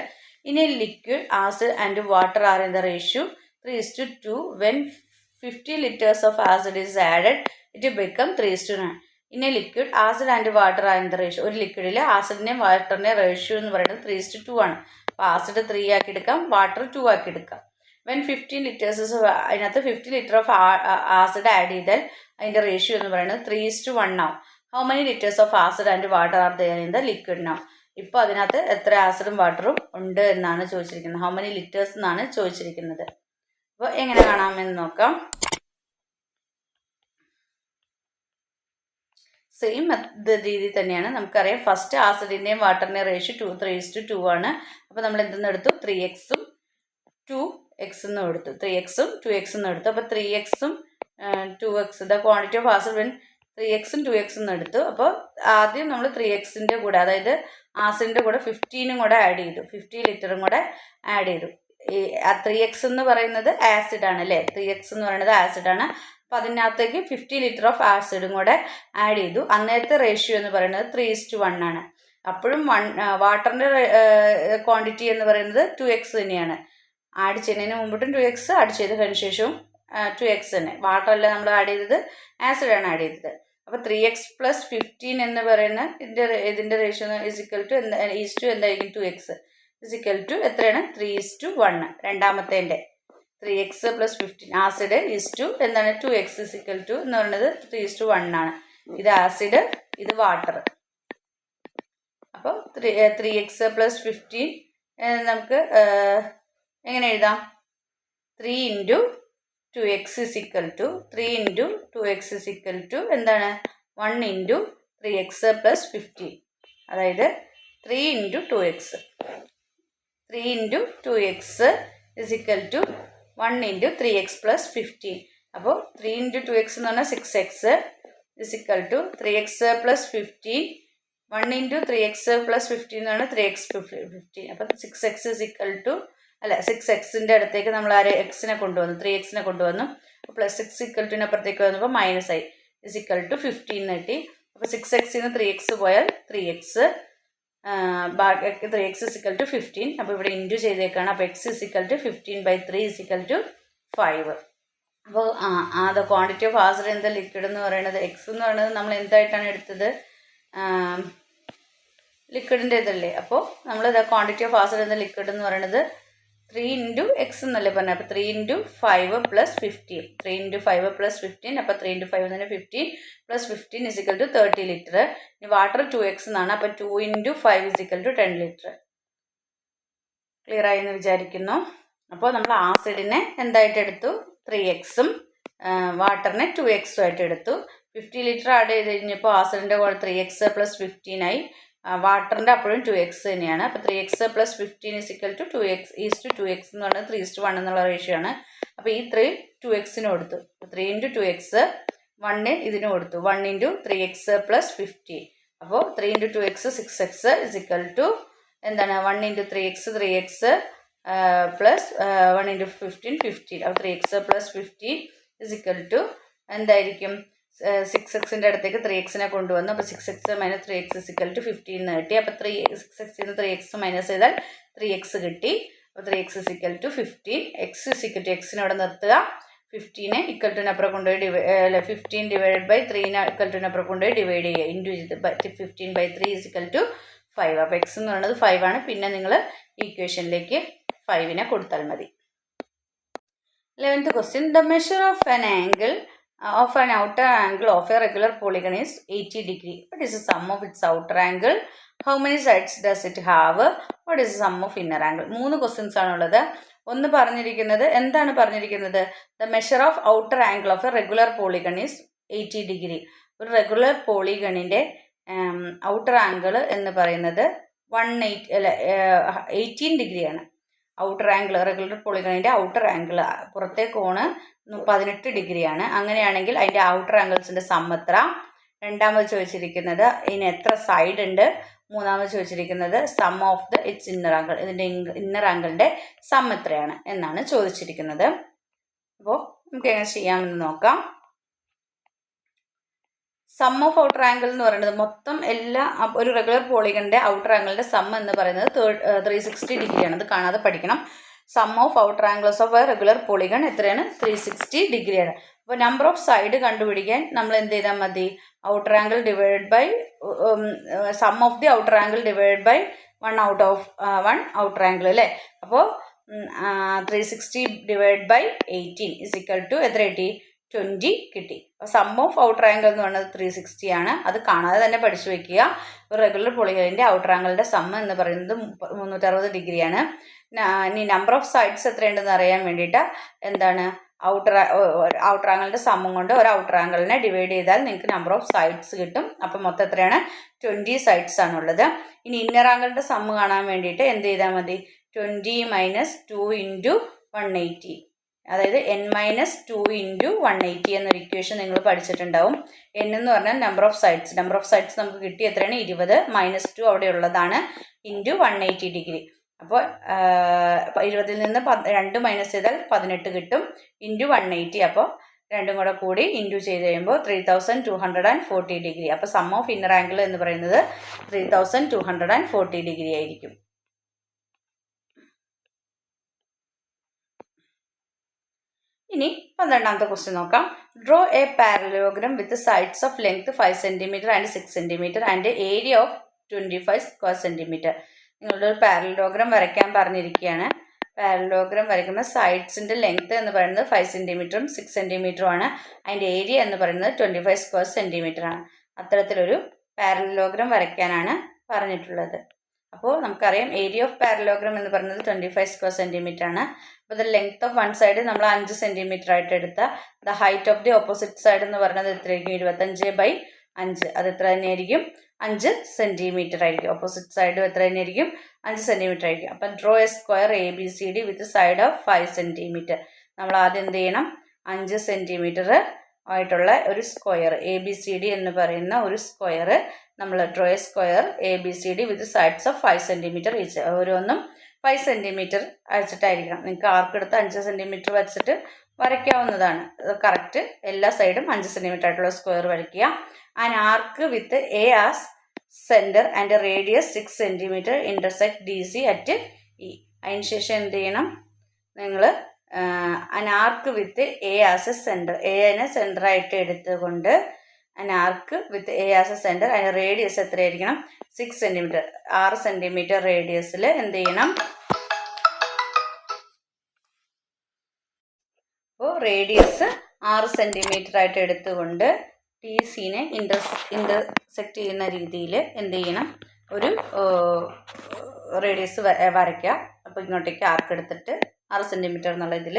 ഇനി liquid, acid and water are in the ratio 3:2 when 50 liters of acid is added, it will become 3:9. In a liquid, acid and water are in the ratio. ഒരു ലിക്വിഡിൽ ആസിഡിൻ്റെയും വാട്ടറിൻ്റെയും ratio എന്ന് പറയുന്നത് 3:2 ആണ്. അപ്പോൾ ആസിഡ് 3 ആക്കി എടുക്കാം, water 2 ആക്കി എടുക്കാം. വെൻ 15 ലിറ്റേഴ്സ് അതിനകത്ത് 50 ലിറ്റർ ഓഫ് ആസിഡ് ആഡ് ചെയ്താൽ അതിൻ്റെ റേഷ്യോ എന്ന് പറയുന്നത് 3:1 ആവും. How many litres of acid and water are there in the liquid now? ഇപ്പോൾ അതിനകത്ത് എത്ര ആസിഡും വാട്ടറും ഉണ്ട് എന്നാണ് ചോദിച്ചിരിക്കുന്നത്. ഹൗ മെനി ലിറ്റേഴ്സ് എന്നാണ് ചോദിച്ചിരിക്കുന്നത്. അപ്പോൾ എങ്ങനെ കാണാമെന്ന് നോക്കാം. സെയിം രീതി തന്നെയാണ്. നമുക്കറിയാം ഫസ്റ്റ് ആസിഡിൻ്റെയും വാട്ടറിൻ്റെയും റേഷ്യോ 3:2 ആണ്. അപ്പോൾ നമ്മൾ എന്തെന്ന് എടുത്തു? 3x-ഉം 2x എന്നും എടുത്തു. 3x-ഉം 2x എന്നും എടുത്തു. അപ്പോൾ 3x-ഉം 2x the quantity of acid when 3x-ഉം 2x എന്നും എടുത്തു. അപ്പോൾ ആദ്യം നമ്മൾ 3x-ൻ്റെ കൂടെ, അതായത് ആസിഡിൻ്റെ കൂടെ 15ഉം കൂടെ ആഡ് ചെയ്തു, 50 ലിറ്ററും കൂടെ ആഡ് ചെയ്തു. ഈ 3x എന്ന് പറയുന്നത് ആസിഡാണ് അല്ലേ? 3x എന്ന് പറയുന്നത് ആസിഡാണ്. അപ്പോൾ അതിനകത്തേക്ക് 50 ലിറ്റർ ഓഫ് ആസിഡും കൂടെ ആഡ് ചെയ്തു. അന്നേരത്തെ റേഷ്യോ എന്ന് പറയുന്നത് 3:1 ആണ്. അപ്പോഴും വാട്ടറിൻ്റെ ക്വാണ്ടിറ്റി എന്ന് പറയുന്നത് 2x തന്നെയാണ്. ആഡ് ചെയ്യുന്നതിന് മുമ്പിട്ടും 2x, ആഡ് ചെയ്തതിന് ശേഷവും 2x തന്നെ. വാട്ടർ അല്ല നമ്മൾ ആഡ് ചെയ്തത്, ആസിഡാണ് ആഡ് ചെയ്തത്. അപ്പോൾ 3x + 15 എന്ന് പറയുന്ന ഇതിൻ്റെ റേഷ്യോ ഈസ് ടു എന്തായിരിക്കും? 2x എത്രയാണ്? 3:1. രണ്ടാമത്തേൻ്റെ 3x + 15 ആസിഡ് ഈസ് എന്താണ്? 2x എന്ന് പറയുന്നത് 3:1 ആണ്. ഇത് ആസിഡ്, ഇത് വാട്ടർ. അപ്പോൾ 3x + 15 നമുക്ക് എങ്ങനെ എഴുതാം? 3 × 2x എന്താണ്? 1 × 3x + 15. അതായത് 3 × 2x 1 × 3x + 15. അപ്പോൾ 3 × 2x എന്ന് പറഞ്ഞാൽ 6x 3x + 15. 1 × 3x + 15 എന്ന് പറഞ്ഞാൽ 3x + 15. അപ്പോൾ 6x 6xൻ്റെ അടുത്തേക്ക് നമ്മൾ എക്സിനെ കൊണ്ടുവന്നു, 3xനെ കൊണ്ടുവന്നു. പ്ലസ് 6 അപ്പുറത്തേക്ക് വന്നപ്പോൾ മൈനസ് ആയി, 15 കിട്ടി. അപ്പോൾ 6x-ന് 3x പോയാൽ 3x, 3x 15. അപ്പോൾ ഇവിടെ ഇൻറ്റു ചെയ്തേക്കാണ്. അപ്പോൾ x 15/3 5. അപ്പോൾ the quantity of acid in the liquid എന്ന് പറയുന്നത് x എന്ന് പറയുന്നത് നമ്മൾ എന്തായിട്ടാണ് എടുത്തത്? ലിക്വിഡിൻ്റെ ഇതല്ലേ. അപ്പോൾ നമ്മൾ the quantity of acid in the liquid എന്ന് പറയുന്നത് 3 × x എന്നല്ലേ പറഞ്ഞത്. അപ്പോൾ 3 × 5 + 15. 3 × 5 + 15. അപ്പോൾ 3 × 5 തന്നെ 15 + 15 30 ലിറ്റർ. ഇനി വാട്ടർ 2x എന്നാണ്. അപ്പോൾ 2 × 5 10 ലിറ്റർ. ക്ലിയർ ആയി എന്ന് വിചാരിക്കുന്നു. അപ്പോൾ നമ്മൾ ആസിഡിനെ എന്തായിട്ട് എടുത്തു? 3x-ഉം വാട്ടറിനെ 2x-ഉം ആയിട്ട് എടുത്തു. 50 ലിറ്റർ ആഡ് ചെയ്ത് കഴിഞ്ഞപ്പോൾ ആസിഡിൻ്റെ കൂടെ 3x + 15 ആയി. വാട്ടറിൻ്റെ അപ്പോഴും 2x തന്നെയാണ്. അപ്പോൾ 3x + 15 2x എന്ന് പറയുന്നത് 3:1 എന്നുള്ള റേഷ്യോ ആണ്. അപ്പോൾ ഈ 3 2x-ന് കൊടുത്തു. 3 × 2x 1 ഇതിന് കൊടുത്തു. 1 × 3x + 15. അപ്പോൾ 3 × 2x 6x എന്താണ്? 1 × 3x 3x പ്ലസ് 1 × 15 15. അപ്പോൾ 3x + 15 എന്തായിരിക്കും? 6xൻ്റെ അടുത്തേക്ക് 3xനെ കൊണ്ടുവന്നു. അപ്പോൾ 6x - 3x 15 എന്ന് കിട്ടി. അപ്പോൾ 6x-ന് 3x മൈനസ് ചെയ്താൽ 3x കിട്ടി. അപ്പോൾ 3x 15. x അവിടെ നിർത്തുക. 15 = അപ്പുറം കൊണ്ടുപോയി 15 / 3 അപ്പുറം കൊണ്ടുപോയി ഡിവൈഡ് ചെയ്യുക. ഇൻറ്റു ചെയ്ത് 15/3 5. അപ്പോൾ x എന്ന് പറയുന്നത് 5 ആണ്. പിന്നെ നിങ്ങൾ ഈക്വേഷനിലേക്ക് 5നെ കൊടുത്താൽ മതി. 11th question. The measure of an angle of an outer angle of a regular polygon is 80 degree. What is the sum of its outer angle? How many sides does it have? What is the sum of inner angle? 3 questions ആണുള്ളത്. ഒന്ന് പറഞ്ഞിരിക്കുന്നത് എന്താണ് പറഞ്ഞിരിക്കുന്നത്? The measure of outer angle of a regular polygon is 80 degree. ഒരു regular പോളിഗണിൻ്റെ outer angle എന്ന് പറയുന്നത് 18 ഡിഗ്രിയാണ്. ഔട്ടർ ആംഗിൾ റെഗുലർ പോളിഗണിൻ്റെ ഔട്ടർ ആംഗിൾ പുറത്തെ കോണ് 18 ഡിഗ്രിയാണ്. അങ്ങനെയാണെങ്കിൽ അതിൻ്റെ ഔട്ടർ ആംഗിൾസിൻ്റെ സം എത്ര? രണ്ടാമത് ചോദിച്ചിരിക്കുന്നത് ഇതിന് എത്ര സൈഡ് ഉണ്ട്? മൂന്നാമത് ചോദിച്ചിരിക്കുന്നത് sum of the its inner angle, ഇതിൻ്റെ ഇന്നർ ആംഗിളിൻ്റെ സം എത്രയാണ് എന്നാണ് ചോദിച്ചിരിക്കുന്നത്. അപ്പോൾ നമുക്ക് എങ്ങനെ ചെയ്യാമെന്ന് നോക്കാം. സം ഓഫ് ഔട്ടർ ആംഗിൾ എന്ന് പറയുന്നത് മൊത്തം എല്ലാ ഒരു റെഗുലർ പോളിഗണിൻ്റെ ഔട്ടർ ആംഗിളിൻ്റെ സം എന്ന് പറയുന്നത് 360 ഡിഗ്രിയാണ്. അത് കാണാതെ പഠിക്കണം. Sum of outer angles of a regular polygon എത്രയാണ്? 360 ഡിഗ്രിയാണ്. അപ്പോൾ നമ്പർ ഓഫ് സൈഡ് കണ്ടുപിടിക്കാൻ നമ്മൾ എന്ത് ചെയ്താൽ മതി? Outer angle divide by sum of the outer angle divide by one outer angle അല്ലേ? അപ്പോൾ 360 divide by 18 is equal to എത്ര കിട്ടി? 20 കിട്ടി. അപ്പോൾ സം ഓഫ് ഔട്ടർ ആംഗിൾ എന്ന് പറയുന്നത് 360 ആണ്. അത് കാണാതെ തന്നെ പഠിച്ചു വെക്കുക. ഒരു റെഗുലർ പോളിഗണിൻ്റെ ഔട്ടർ ആംഗിളിൻ്റെ സം എന്ന് പറയുന്നത് 360 ഡിഗ്രിയാണ്. ഇനി നമ്പർ ഓഫ് സൈഡ്സ് എത്രയുണ്ടെന്ന് അറിയാൻ വേണ്ടിയിട്ട് എന്താണ് ഔട്ടർ ആംഗിളിൻ്റെ സമ്മം കൊണ്ട് ഒരു ഔട്ടർ ആംഗിളിനെ ഡിവൈഡ് ചെയ്താൽ നിങ്ങൾക്ക് നമ്പർ ഓഫ് സൈഡ്സ് കിട്ടും. അപ്പം മൊത്തം എത്രയാണ്? 20 സൈഡ്സ് ആണുള്ളത്. ഇനി ഇന്നർ ആംഗിളിൻ്റെ സമ്മ് കാണാൻ വേണ്ടിയിട്ട് എന്ത് ചെയ്താൽ മതി? 20 - 2 × 180, അതായത് n-2 × 180 എന്നൊരു ഇക്വേഷൻ നിങ്ങൾ പഠിച്ചിട്ടുണ്ടാവും. n എന്ന് പറഞ്ഞാൽ നമ്പർ ഓഫ് സൈഡ്സ് നമുക്ക് കിട്ടി എത്രയാണ്? 20 -2 അവിടെ ഉള്ളതാണ് ഇൻറ്റു 180 ഡിഗ്രി. അപ്പോൾ 20-ൽ നിന്ന് 2 മൈനസ് ചെയ്താൽ 18 കിട്ടും ഇൻറ്റു 180. അപ്പോൾ രണ്ടും കൂടെ കൂടി ഇൻറ്റു ചെയ്ത് കഴിയുമ്പോൾ 3240 ഡിഗ്രി. അപ്പോൾ സം ഓഫ് ഇന്നർ ആംഗിൾ എന്ന് പറയുന്നത് 3240 ഡിഗ്രി ആയിരിക്കും. ഇനി 12ാമത്തെ ക്വസ്റ്റ്യൻ നോക്കാം. Draw A parallelogram with sides of length 5 cm and 6 cm and area of 25 square centimetre. നിങ്ങളുടെ ഒരു പാരലോഗ്രാം വരയ്ക്കാൻ പറഞ്ഞിരിക്കുകയാണ്. പാരലോഗ്രാം വരയ്ക്കുമ്പോൾ സൈഡ്സിൻ്റെ ലെങ്ത് എന്ന് പറയുന്നത് 5 cm 6 cm ആണ്. അതിൻ്റെ ഏരിയ എന്ന് പറയുന്നത് 25 സ്ക്വയർ സെൻറ്റിമീറ്റർ ആണ്. അത്തരത്തിലൊരു പാരലോഗ്രാം വരയ്ക്കാനാണ് പറഞ്ഞിട്ടുള്ളത്. അപ്പോൾ നമുക്കറിയാം ഏരിയ ഓഫ് പാരലോഗ്രാം എന്ന് പറയുന്നത് 25 സ്ക്വയർ സെൻറ്റിമീറ്റർ ആണ്. അപ്പോൾ the length of one side നമ്മൾ 5 cm ആയിട്ട് എടുത്താൽ the height of the opposite side എന്ന് പറയുന്നത് എത്രയായിരിക്കും? 25/5. അത് എത്ര തന്നെയായിരിക്കും? 5 cm ആയിരിക്കും. ഓപ്പോസിറ്റ് സൈഡും എത്ര തന്നെയായിരിക്കും? 5 cm ആയിരിക്കും. അപ്പം draw A square ABCD with side of 5 cm. നമ്മൾ ആദ്യം എന്ത് ചെയ്യണം? 5 cm ആയിട്ടുള്ള ഒരു സ്ക്വയർ ABCD എന്ന് പറയുന്ന ഒരു സ്ക്വയർ നമ്മൾ draw A square ABCD with sides of 5 cm each. ഓരോന്നും 5 cm അയച്ചിട്ടായിരിക്കണം. നിങ്ങൾക്ക് ആർക്കെടുത്ത് 5 cm വരച്ചിട്ട് വരയ്ക്കാവുന്നതാണ്. കറക്റ്റ് എല്ലാ സൈഡും 5 cm ആയിട്ടുള്ള സ്ക്വയർ വരയ്ക്കുക. And arc with A as centre and radius 6 cm intersect DC at E. അതിന് ശേഷം എന്ത് ചെയ്യണം? നിങ്ങൾ an arc with A as a centre, എനെ സെൻറ്ററായിട്ട് എടുത്തുകൊണ്ട് an arc with A as a centre അതിന് റേഡിയസ് എത്രയായിരിക്കണം? 6 cm, 6 cm റേഡിയസിൽ എന്ത് ചെയ്യണം? അപ്പോൾ റേഡിയസ് 6 cm ആയിട്ട് എടുത്തുകൊണ്ട് DC-നെ ഇൻ്റർസെക്റ്റ് ചെയ്യുന്ന രീതിയിൽ എന്ത് ചെയ്യണം? ഒരു റേഡിയസ് വരയ്ക്കുക. അപ്പോൾ ഇങ്ങോട്ടേക്ക് ആർക്ക് എടുത്തിട്ട് 6 cm എന്നുള്ള ഇതിൽ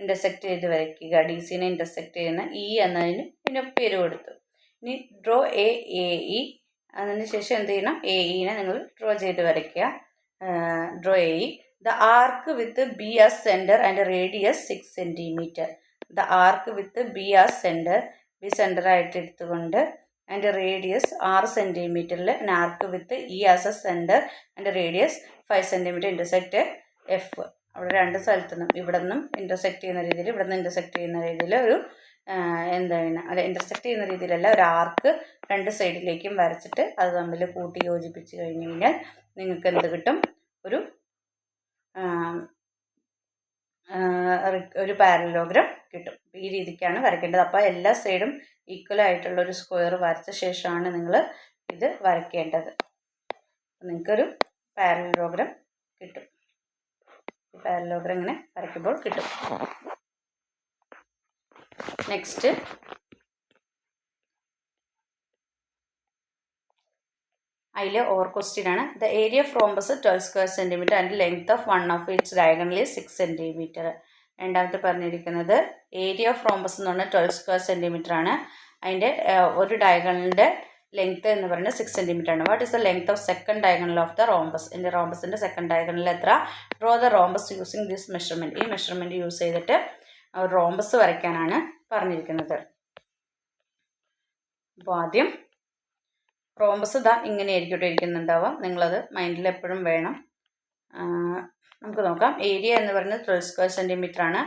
ഇൻ്റർസെക്റ്റ് ചെയ്ത് വരയ്ക്കുക. DC-നെ ഇൻ്റർസെക്റ്റ് ചെയ്യുന്ന E എന്നതിന് പിന്നെ പേര് കൊടുത്തു. ഇനി ഡ്രോ AE. അതിന് ശേഷം എന്ത് ചെയ്യണം? AE-നെ നിങ്ങൾ ഡ്രോ ചെയ്ത് വരയ്ക്കുക. Draw AE. The arc with B as centre and radius 6 cm. The arc with B as centre, B സെൻറ്ററായിട്ട് എടുത്തുകൊണ്ട് അതിൻ്റെ radius 6 cm arc with E as a centre and radius 5 cm intersect F. അവിടെ രണ്ട് സ്ഥലത്തു നിന്നും ഇവിടെ നിന്നും intersect ചെയ്യുന്ന രീതിയിൽ ഇവിടെ നിന്ന് ഇൻ്റർസെക്റ്റ് ചെയ്യുന്ന രീതിയിൽ ഒരു എന്താണ് അല്ല ഇൻ്റർസെക്റ്റ് ചെയ്യുന്ന രീതിയിലല്ല ഒരു ആർക്ക് രണ്ട് സൈഡിലേക്കും വരച്ചിട്ട് അത് തമ്മിൽ കൂട്ടി യോജിപ്പിച്ച് കഴിഞ്ഞ് കഴിഞ്ഞാൽ നിങ്ങൾക്ക് എന്ത് കിട്ടും? ഒരു പാരലോഗ്രാം കിട്ടും. ഈ രീതിക്കാണ് വരയ്ക്കേണ്ടത്. അപ്പോൾ എല്ലാ സൈഡും ഈക്വൽ ആയിട്ടുള്ള ഒരു സ്ക്വയർ വരച്ച ശേഷമാണ് നിങ്ങൾ ഇത് വരയ്ക്കേണ്ടത്. നിങ്ങൾക്കൊരു പാരലോഗ്രാം കിട്ടും. പാരലോഗ്രാം ഇങ്ങനെ വരയ്ക്കുമ്പോൾ കിട്ടും. നെക്സ്റ്റ് അതിലെ ഓവർ ക്വസ്റ്റ്യൻ ആണ്. The area of rhombus 12 square centimetre and length of one of its diagonally 6 cm. രണ്ടാമത്തെ പറഞ്ഞിരിക്കുന്നത് ഏരിയ ഓഫ് റോംബസ് എന്ന് പറഞ്ഞാൽ 12 സ്ക്വയർ സെൻറ്റിമീറ്റർ ആണ്. അതിൻ്റെ ഒരു ഡയഗണലിൻ്റെ ലെങ്ത് എന്ന് പറയുന്നത് 6 cm ആണ്. What is the length of second diagonal of the rhombus? എൻ്റെ റോംബസിൻ്റെ സെക്കൻഡ് ഡയഗണലിൽ എത്ര? Draw the rhombus using this measurement. ഈ മെഷർമെൻറ്റ് യൂസ് ചെയ്തിട്ട് റോംബസ് വരയ്ക്കാനാണ് പറഞ്ഞിരിക്കുന്നത്. അപ്പോൾ ആദ്യം റോംബസ് ഇതാ ഇങ്ങനെയായിരിക്കും ഇരിക്കുന്നുണ്ടാവാം. നിങ്ങളത് മൈൻഡിൽ എപ്പോഴും വേണം. നമുക്ക് നോക്കാം. ഏരിയ എന്ന് പറയുന്നത് 12 സ്ക്വയർ സെൻറ്റിമീറ്റർ ആണ്.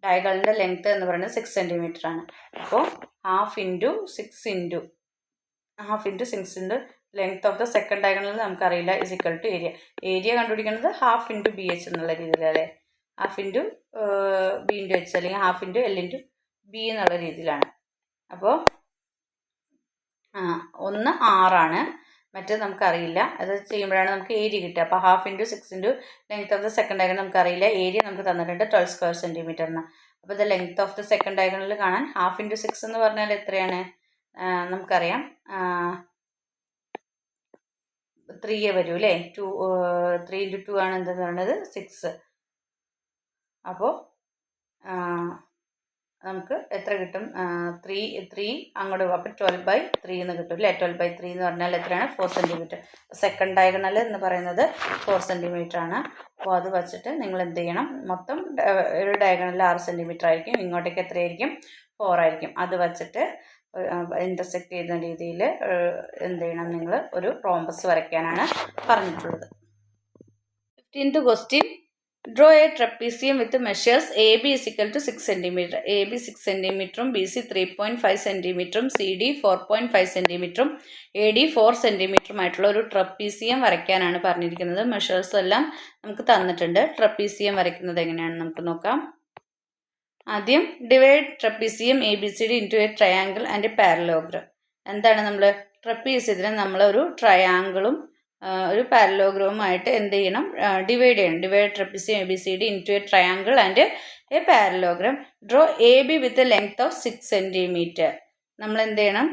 ഡയഗണലിൻ്റെ ലെങ്ത് എന്ന് പറയുന്നത് 6 cm ആണ്. അപ്പോൾ half into 6 length of the second diagonal നമുക്കറിയില്ല is equal to area. Area കണ്ടുപിടിക്കുന്നത് ഹാഫ് ഇൻറ്റു BH എന്നുള്ള രീതിയിലല്ലേ. Half into B into H അല്ലെങ്കിൽ half into L into B എന്നുള്ള രീതിയിലാണ്. അപ്പോൾ 1 6 മറ്റേത് നമുക്കറിയില്ല. അത് ചെയ്യുമ്പോഴാണ് നമുക്ക് ഏരിയ കിട്ടുക. അപ്പോൾ half into 6 into length of the second diagonal നമുക്കറിയില്ല. ഏരിയ നമുക്ക് തന്നിട്ടുണ്ട് 12 സ്ക്വയർ സെൻറ്റിമീറ്ററിന്. അപ്പോൾ the length of the second diagonal കാണാൻ ഹാഫ് ഇൻറ്റു 6 എന്ന് പറഞ്ഞാൽ എത്രയാണ്? നമുക്കറിയാം 3 വരൂ അല്ലേ. 3 ഇൻറ്റു 2 ആണ് എന്തെന്ന് പറയുന്നത് 6. അപ്പോൾ നമുക്ക് എത്ര കിട്ടും? 3 അങ്ങോട്ട് അപ്പോൾ 12/3 എന്ന് കിട്ടും അല്ലേ. 12/3 എന്ന് പറഞ്ഞാൽ എത്രയാണ്? 4 സെൻറ്റിമീറ്റർ. സെക്കൻഡ് ഡയഗണൽ എന്ന് പറയുന്നത് 4 സെൻറ്റിമീറ്റർ ആണ്. അപ്പോൾ അത് വെച്ചിട്ട് നിങ്ങൾ എന്ത് ചെയ്യണം? മൊത്തം ഒരു ഡയഗണലിൽ 6 സെൻറ്റിമീറ്റർ ആയിരിക്കും. ഇങ്ങോട്ടേക്ക് എത്രയായിരിക്കും? 4 ആയിരിക്കും. അത് വെച്ചിട്ട് ഇൻ്റർസെക്റ്റ് ചെയ്യുന്ന രീതിയിൽ എന്ത് ചെയ്യണം? നിങ്ങൾ ഒരു റോംബസ് വരയ്ക്കാനാണ് പറഞ്ഞിട്ടുള്ളത്. 15th question. Draw a trapezium with measures AB is equal to 6 cm. AB 6 cm, BC 3.5 cm, CD 4.5 cm, AD 4 cm ആയിട്ടുള്ള ഒരു ട്രപ്പീസിയം വരയ്ക്കാനാണ് പറഞ്ഞിരിക്കുന്നത്. മെഷേഴ്സ് എല്ലാം നമുക്ക് തന്നിട്ടുണ്ട്. ട്രപ്പീസിയം വരയ്ക്കുന്നത് എങ്ങനെയാണെന്ന് നമുക്ക് നോക്കാം. ആദ്യം divide trapezium ABCD into A triangle and parallelogram. എന്താണ് നമ്മൾ ട്രപ്പീസിയത്തിന് നമ്മളൊരു ട്രയാങ്കിളും ഒരു പാരലോഗ്രാമുമായിട്ട് എന്ത് ചെയ്യണം? ഡിവൈഡ് ചെയ്യണം. Divide trapezium ABCD into A triangle and A parallelogram. Draw AB with length of 6 centimetre. നമ്മൾ എന്ത് ചെയ്യണം?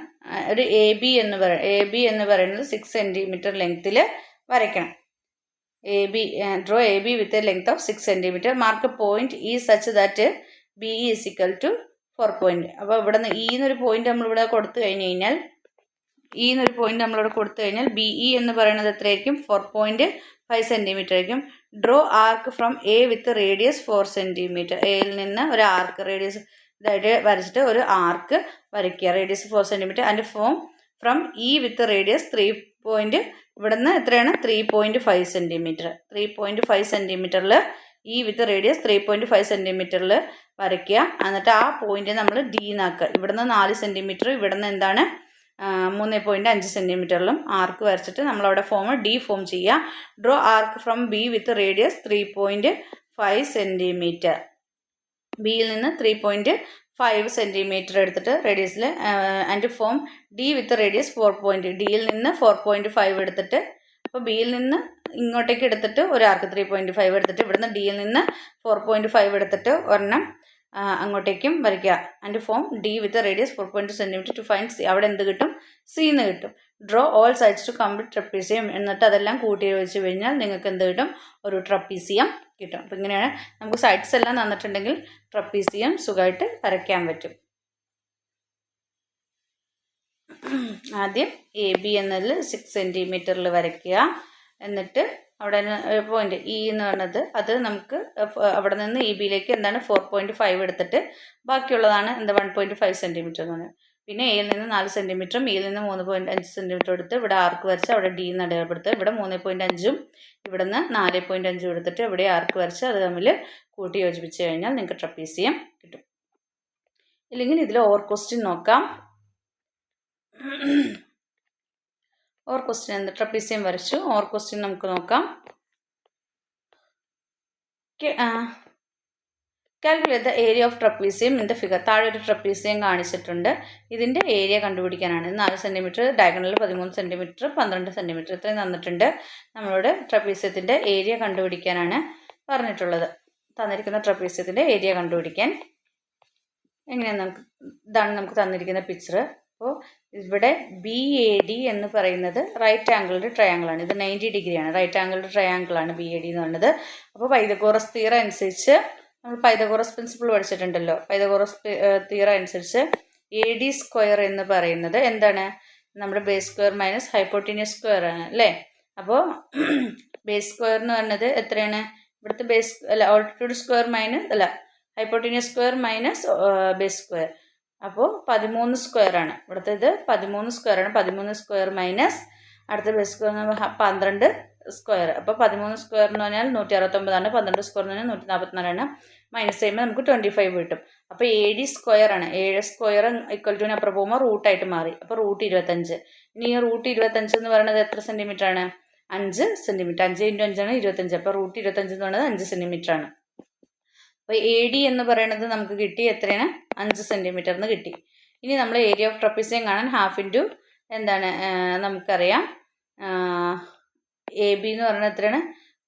ഒരു AB എന്ന് പറയുന്നത് 6 സെൻറ്റിമീറ്റർ ലെങ്ത്തിൽ വരയ്ക്കണം. Draw AB with length of 6 centimetre. Mark point E such that BE is equal to 4 point. അപ്പോൾ ഇവിടെ നിന്ന് E എന്നൊരു പോയിന്റ് നമ്മളിവിടെ കൊടുത്തു കഴിഞ്ഞാൽ BE എന്ന് പറയുന്നത് എത്രയായിരിക്കും? 4.5 സെൻറ്റിമീറ്റർ ആയിരിക്കും. Draw arc from A with radius 4 centimetre. എയിൽ നിന്ന് ഒരു ആർക്ക് റേഡിയസ് ഇതായിട്ട് വരച്ചിട്ട് ഒരു ആർക്ക് വരയ്ക്കുക. Radius 4 centimetre and from E with radius 3. ഇവിടെ നിന്ന് എത്രയാണ്? 3.5 സെൻറ്റിമീറ്റർ. 3.5 സെൻറ്റിമീറ്ററിൽ E വിത്ത് റേഡിയസ് 3.5 സെൻറ്റിമീറ്ററിൽ വരയ്ക്കുക. എന്നിട്ട് ആ പോയിന്റ് നമ്മൾ D എന്നാക്കുക. ഇവിടുന്ന് 4 സെൻറ്റിമീറ്റർ, ഇവിടുന്ന് എന്താണ് 3.5 സെൻറ്റിമീറ്ററിലും ആർക്ക് വരച്ചിട്ട് നമ്മളവിടെ D ഫോം ചെയ്യുക. Draw arc from B with radius 3.5 centimetre. ബിയിൽ നിന്ന് 3.5 സെൻറ്റിമീറ്റർ എടുത്തിട്ട് റേഡിയസിൽ and form D with radius 4. ഡിയിൽ നിന്ന് 4.5 എടുത്തിട്ട്, അപ്പോൾ ബിയിൽ നിന്ന് ഇങ്ങോട്ടേക്ക് എടുത്തിട്ട് ഒരു ആർക്ക് 3.5 എടുത്തിട്ട് ഇവിടുന്ന് ഡിയിൽ നിന്ന് 4.5 എടുത്തിട്ട് ഒരെണ്ണം അങ്ങോട്ടേക്കും വരയ്ക്കുക. And form D with radius 4.2 centimetre to find C. അവിടെ എന്ത് കിട്ടും? C എന്ന് കിട്ടും. Draw all sides to complete trapezium. എന്നിട്ട് അതെല്ലാം കൂട്ടി വെച്ച് കഴിഞ്ഞാൽ നിങ്ങൾക്ക് എന്ത് കിട്ടും? ഒരു ട്രപ്പീസിയം കിട്ടും. അപ്പോൾ ഇങ്ങനെയാണ് നമുക്ക് സൈഡ്സ് എല്ലാം തന്നിട്ടുണ്ടെങ്കിൽ ട്രപ്പീസിയം സുഖമായിട്ട് വരയ്ക്കാൻ പറ്റും. ആദ്യം AB എന്നതിൽ 6 സെൻറ്റിമീറ്ററിൽ വരയ്ക്കുക. എന്നിട്ട് അവിടെ പോയിന്റ് E എന്ന് പറഞ്ഞത് അത് നമുക്ക് അവിടെ നിന്ന് EBയിലേക്ക് എന്താണ് 4.5 എടുത്തിട്ട് ബാക്കിയുള്ളതാണ് 1.5 സെൻറ്റിമീറ്റർ എന്ന് പറയുന്നത്. പിന്നെ എയിൽ നിന്ന് 4 സെൻറ്റിമീറ്ററും ഇയിൽ നിന്ന് 3.5 സെൻറ്റിമീറ്റർ എടുത്ത് ഇവിടെ ആർക്ക് വരച്ച് അവിടെ D എന്ന് അടയാളപ്പെടുത്തുക. ഇവിടെ 3.5ഉം ഇവിടെ നിന്ന് 4.5ഉം എടുത്തിട്ട് ഇവിടെ ആർക്ക് വരച്ച് അത് തമ്മിൽ കൂട്ടി യോജിപ്പിച്ച് കഴിഞ്ഞാൽ നിങ്ങൾക്ക് ട്രപ്പീസിയം കിട്ടും. ഇല്ലെങ്കിൽ ഇതിൽ ഓർ ക്വസ്റ്റ്യൻ നോക്കാം. ഓർ ക്വസ്റ്റ്യൻ എന്ത്? ട്രപ്പീസിയം വരച്ചു. ഓർ ക്വസ്റ്റ്യൻ നമുക്ക് നോക്കാം. Calculate the area of trapezium in the figure. താഴെ ഒരു ട്രപ്പീസിയം കാണിച്ചിട്ടുണ്ട്. ഇതിൻ്റെ ഏരിയ കണ്ടുപിടിക്കാനാണ്. 4 സെൻറ്റിമീറ്റർ, ഡയഗണലിൽ 13 സെൻറ്റിമീറ്റർ, 12 സെൻറ്റിമീറ്റർ ഇത്രയും തന്നിട്ടുണ്ട്. നമ്മളോട് ട്രപ്പീസിയത്തിൻ്റെ ഏരിയ കണ്ടുപിടിക്കാനാണ് പറഞ്ഞിട്ടുള്ളത്. തന്നിരിക്കുന്ന ട്രപ്പീസിയത്തിൻ്റെ ഏരിയ കണ്ടുപിടിക്കാൻ എങ്ങനെയാണ് ഇതാണ് നമുക്ക് തന്നിരിക്കുന്ന പിക്ചർ. അപ്പോൾ ഇവിടെ BAD എന്ന് പറയുന്നത് റൈറ്റ് ആംഗിൾഡ് ട്രയാങ്കിളാണ്. ഇത് 90 ഡിഗ്രിയാണ്. റൈറ്റ് ആംഗിൾഡ് ട്രയാങ്കിളാണ് BAD എന്ന് പറയുന്നത്. അപ്പോൾ പൈതഗോറസ് തിയറം അനുസരിച്ച് നമ്മൾ പൈതഗോറസ് പ്രിൻസിപ്പിൾ പഠിച്ചിട്ടുണ്ടല്ലോ. പൈതഗോറസ് തിയറം അനുസരിച്ച് AD സ്ക്വയർ എന്ന് പറയുന്നത് എന്താണ്? നമ്മുടെ base square minus hypotenuse square ആണ് അല്ലേ. അപ്പോൾ ബേസ് സ്ക്വയർ എന്ന് പറയുന്നത് എത്രയാണ്? ഇവിടുത്തെ altitude square minus hypotenuse square minus base square. അപ്പോൾ 13 സ്ക്വയർ ആണ്. ഇവിടുത്തെ ഇത് 13 സ്ക്വയർ ആണ്. 13 സ്ക്വയർ മൈനസ് അടുത്ത ബേസ് സ്ക്വയർ എന്ന് പറഞ്ഞാൽ 12 സ്ക്വയർ. അപ്പോൾ 13 സ്ക്വയർ എന്ന് പറഞ്ഞാൽ 169 ആണ്. 12 സ്ക്വയർ എന്ന് പറഞ്ഞാൽ 144 മൈനസ് ചെയ്യുമ്പോൾ നമുക്ക് 25 കിട്ടും. അപ്പോൾ AD സ്ക്വയർ ആണ്. 7 സ്ക്വയർ ഈക്വൽ ടുവിന് അപ്പുറം പോകുമ്പോൾ റൂട്ടായിട്ട് മാറി. അപ്പോൾ √25. ഇനി ഈ √25 എന്ന് പറയുന്നത് എത്ര സെൻറ്റിമീറ്റർ ആണ്? 5 സെൻറ്റിമീറ്റർ. 5 × 5 ആണ് 25. അപ്പോൾ √25 എന്ന് പറയുന്നത് 5 സെൻറ്റിമീറ്റർ ആണ്. അപ്പോൾ AD എന്ന് പറയുന്നത് നമുക്ക് കിട്ടി എത്രയാണ് 5 സെൻറ്റിമീറ്റർ എന്ന് കിട്ടി. ഇനി നമ്മൾ ഏരിയ ഓഫ് ട്രപ്പീസിയം കാണാൻ ഹാഫ് ഇൻറ്റു എന്താണ് നമുക്കറിയാം AB എന്ന് പറയുന്നത് എത്രയാണ്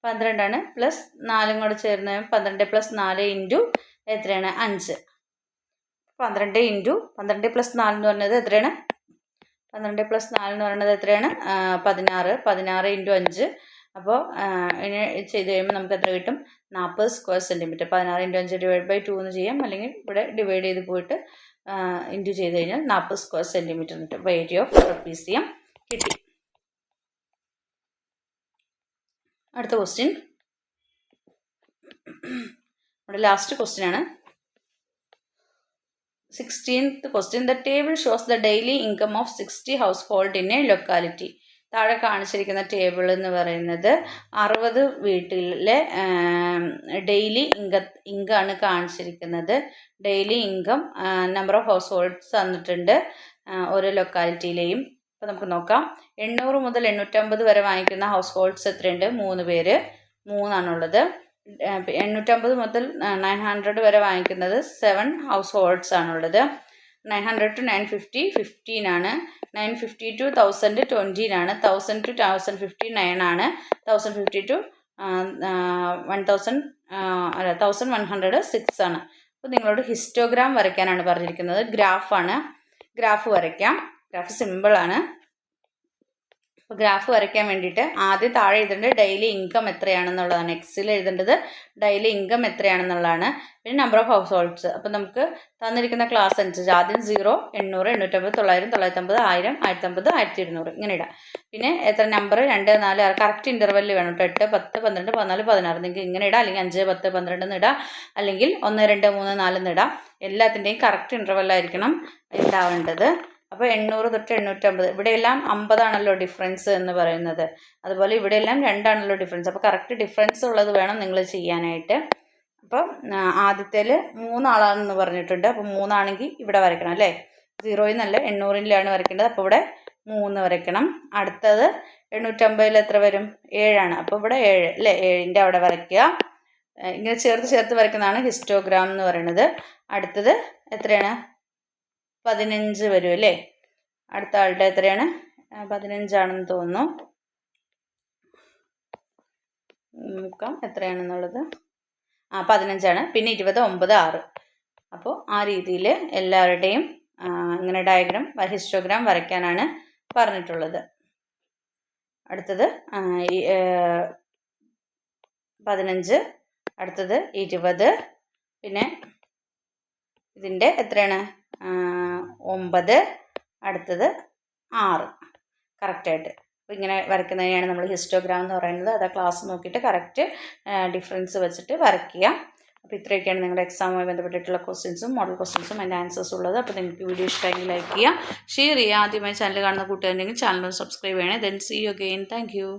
12 ആണ്, പ്ലസ് 4 കൂടെ ചേർന്ന് 12 + 4 ഇൻറ്റു എത്രയാണ് 5. 12 ഇൻറ്റു 12 + 4 എന്ന് പറയുന്നത് എത്രയാണ് 12 + 4 എന്ന് പറയുന്നത് എത്രയാണ് 16. 16 ഇൻറ്റു 5. അപ്പോൾ ഇനി ചെയ്ത് കഴിയുമ്പോൾ നമുക്ക് എത്ര കിട്ടും 40 സ്ക്വയർ സെൻറ്റിമീറ്റർ. 16 ഇൻറ്റു 5 ÷ 2 എന്ന് ചെയ്യാം, അല്ലെങ്കിൽ ഇവിടെ ഡിവൈഡ് ചെയ്ത് പോയിട്ട് ഇൻറ്റു ചെയ്ത് കഴിഞ്ഞാൽ 40 സ്ക്വയർ സെൻറ്റിമീറ്റർ കിട്ടും. അപ്പോൾ ഏരിയ ഓഫ് ട്രപ്പീസിയം കിട്ടി. അടുത്ത ക്വസ്റ്റ്യൻ, നമ്മുടെ ലാസ്റ്റ് ക്വസ്റ്റ്യൻ ആണ്. 16th question. The table shows the daily income of 60 household in a locality. താഴെ കാണിച്ചിരിക്കുന്ന ടേബിൾ എന്ന് പറയുന്നത് 60 വീട്ടിലെ ഡെയിലി ഇൻകമാണ് കാണിച്ചിരിക്കുന്നത്. Daily income number of house holds തന്നിട്ടുണ്ട് ഓരോ ലൊക്കാലിറ്റിയിലെയും. അപ്പോൾ നമുക്ക് നോക്കാം. 800 മുതൽ 850 വരെ വാങ്ങിക്കുന്ന ഹൗസ് ഹോൾഡ്സ് എത്രയുണ്ട്? 3 പേര്, 3 ആണുള്ളത്. 850 മുതൽ 900 വരെ വാങ്ങിക്കുന്നത് 7 ഹൗസ് ഹോൾഡ്സ് ആണുള്ളത്. 900 to 950 15 ആണ്. 950 to 1000 20 ആണ്. 1000 to 1050 9 ആണ്. 1050 to 1100 6 ആണ്. അപ്പോൾ നിങ്ങളോട് ഹിസ്റ്റോഗ്രാം വരയ്ക്കാനാണ് പറഞ്ഞിരിക്കുന്നത്. ഗ്രാഫാണ്. ഗ്രാഫ് വരയ്ക്കാം. ഗ്രാഫ് സിമ്പിളാണ്. അപ്പോൾ ഗ്രാഫ് വരയ്ക്കാൻ വേണ്ടിയിട്ട് ആദ്യം താഴെ എഴുതേണ്ടത് ഡെയിലി ഇൻകം എത്രയാണെന്നുള്ളതാണ്. എക്സിൽ എഴുതേണ്ടത് ഡെയിലി ഇൻകം എത്രയാണെന്നുള്ളതാണ്. പിന്നെ നമ്പർ ഓഫ് ഹൗസ് ഹോൾഡ്സ്. അപ്പോൾ നമുക്ക് തന്നിരിക്കുന്ന ക്ലാസ് അനുസരിച്ച് ആദ്യം 0, 800, 850, 900, 950, 1000, 1050, 1200 ഇങ്ങനെ ഇടാം. പിന്നെ എത്ര നമ്പർ 2, 4, 6 കറക്റ്റ് ഇൻ്റർവെല്ലിൽ വേണം കേട്ടോ. 8, 10, 12, 14, 16 നിങ്ങൾക്ക് ഇങ്ങനെ ഇടാം, അല്ലെങ്കിൽ 5, 10, 12 എന്ന് ഇടാം, അല്ലെങ്കിൽ 1, 2, 3, 4 എന്ന് ഇടാം. എല്ലാത്തിൻ്റെയും കറക്റ്റ് ഇൻ്റർവെല്ലായിരിക്കണം ഉണ്ടാവേണ്ടത്. അപ്പോൾ 800 തൊട്ട് 850 ഇവിടെയെല്ലാം 50 ആണല്ലോ ഡിഫറൻസ് എന്ന് പറയുന്നത്. അതുപോലെ ഇവിടെയെല്ലാം 2 ആണല്ലോ ഡിഫറൻസ്. അപ്പോൾ കറക്റ്റ് ഡിഫറൻസ് ഉള്ളത് വേണം നിങ്ങൾ ചെയ്യാനായിട്ട്. അപ്പോൾ ആദ്യത്തേൽ 3 ആളാണെന്ന് പറഞ്ഞിട്ടുണ്ട്. അപ്പോൾ 3 ആണെങ്കിൽ ഇവിടെ വരയ്ക്കണം അല്ലേ. 0 എന്നല്ല 800-ലാണ് വരയ്ക്കേണ്ടത്. അപ്പോൾ ഇവിടെ 3 വരയ്ക്കണം. അടുത്തത് 850-ൽ എത്ര വരും? 7 ആണ്. അപ്പോൾ ഇവിടെ 7 അല്ലേ. 7ൻ്റെ അവിടെ വരയ്ക്കുക. ഇങ്ങനെ ചേർത്ത് വരയ്ക്കുന്നതാണ് ഹിസ്റ്റോഗ്രാം എന്ന് പറയുന്നത്. അടുത്തത് എത്രയാണ്? 15 വരും അല്ലേ. അടുത്ത ആളുടെ എത്രയാണ്? 15 ആണെന്ന് തോന്നുന്നു. നോക്കാം എത്രയാണെന്നുള്ളത്. 15 ആണ്. പിന്നെ 20, 9, 6. അപ്പോൾ ആ രീതിയിൽ എല്ലാവരുടെയും ഇങ്ങനെ ഡയഗ്രാം ഹിസ്റ്റോഗ്രാം വരയ്ക്കാനാണ് പറഞ്ഞിട്ടുള്ളത്. അടുത്തത് 15, അടുത്തത് 20, പിന്നെ ഇതിൻ്റെ എത്രയാണ്? 9, അടുത്തത് 6 കറക്റ്റായിട്ട്. അപ്പോൾ ഇങ്ങനെ വരയ്ക്കുന്നതിനെയാണ് നമ്മൾ ഹിസ്റ്റോഗ്രാം എന്ന് പറയുന്നത്. അത് ക്ലാസ് നോക്കിയിട്ട് കറക്റ്റ് ഡിഫറൻസ് വെച്ചിട്ട് വരയ്ക്കുക. അപ്പോൾ ഇത്രയൊക്കെയാണ് നിങ്ങളുടെ എക്സാമുമായി ബന്ധപ്പെട്ടിട്ടുള്ള ക്വസ്റ്റ്യൻസും മോഡൽ ക്വസ്റ്റ്യൻസും അതിൻ്റെ ആൻസേഴ്സ് ഉള്ളത്. അപ്പോൾ നിങ്ങൾക്ക് വീഡിയോ ഇഷ്ടമെങ്കിൽ ലൈക്ക് ചെയ്യുക, ഷെയർ ചെയ്യുക. ആദ്യമായി ചാനൽ കാണുന്ന കൂട്ടുകാരുണ്ടെങ്കിൽ ചാനൽ സബ്സ്ക്രൈബ് ചെയ്യണേ. Then see you again. Thank U.